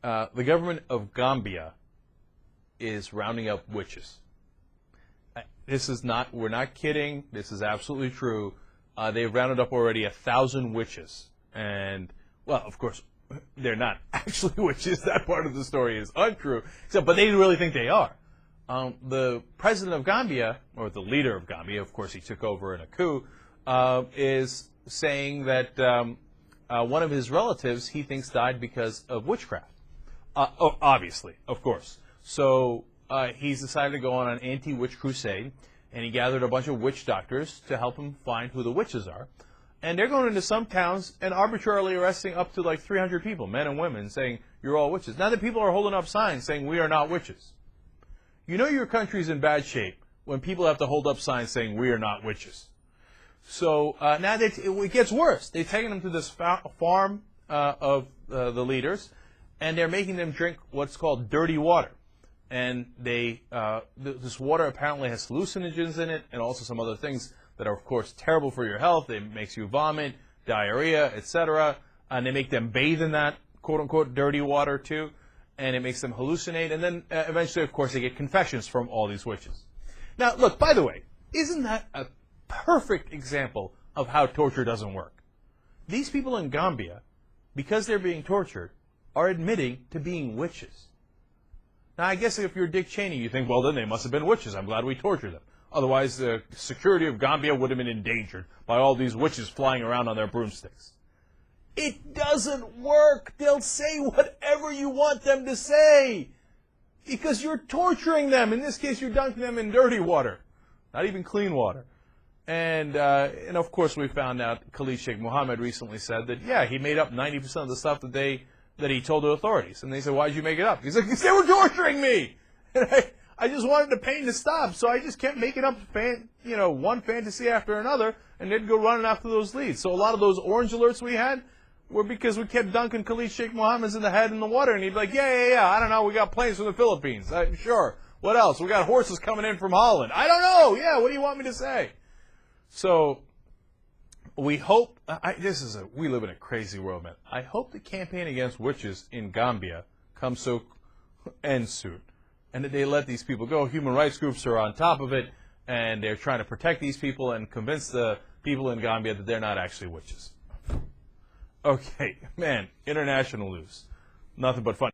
The government of Gambia is rounding up witches. This is not, we're not kidding, this is absolutely true. They've rounded up already 1,000 witches. And, well, of course, they're not actually witches. That part of the story is untrue. But they really think they are. The president of Gambia, or the leader of Gambia, of course he took over in a coup, is saying that one of his relatives he thinks died because of witchcraft. Obviously, of course. So he's decided to go on an anti-witch crusade, and he gathered a bunch of witch doctors to help him find who the witches are. And they're going into some towns and arbitrarily arresting up to like 300 people, men and women, saying, you're all witches. Now the people are holding up signs saying, we are not witches. You know your country's in bad shape when people have to hold up signs saying, we are not witches. So now it gets worse. They've taken them to this farm of the leaders, and they're making them drink what's called dirty water. And this water apparently has hallucinogens in it and also some other things that are, of course, terrible for your health. It makes you vomit, diarrhea, etc. And they make them bathe in that, quote-unquote, dirty water, too. And it makes them hallucinate. And then eventually, of course, they get confessions from all these witches. Now, look, by the way, isn't that a perfect example of how torture doesn't work? These people in Gambia, because they're being tortured, are admitting to being witches. Now, I guess if you're Dick Cheney, you think, well, then they must have been witches. I'm glad we tortured them. Otherwise, the security of Gambia would have been endangered by all these witches flying around on their broomsticks. It doesn't work. They'll say whatever you want them to say because you're torturing them. In this case, you're dunking them in dirty water, not even clean water. And of course, we found out Khalid Sheikh Mohammed recently said that, yeah, he made up 90% of the stuff that he told the authorities. And they said, why'd you make it up? He's like, because they were torturing me. And I just wanted the pain to stop, so I just kept making up, one fantasy after another, and they'd go running after those leads. So a lot of those orange alerts we had were because we kept dunking Khalid Sheikh Mohammed's in the head in the water, and he'd be like, yeah, I don't know, we got planes from the Philippines. Sure. What else? We got horses coming in from Holland. I don't know. Yeah, what do you want me to say? So we hope, we live in a crazy world, man. I hope the campaign against witches in Gambia comes to end soon, and that they let these people go. Human rights groups are on top of it, and they're trying to protect these people and convince the people in Gambia that they're not actually witches. Okay, man, international news. Nothing but fun.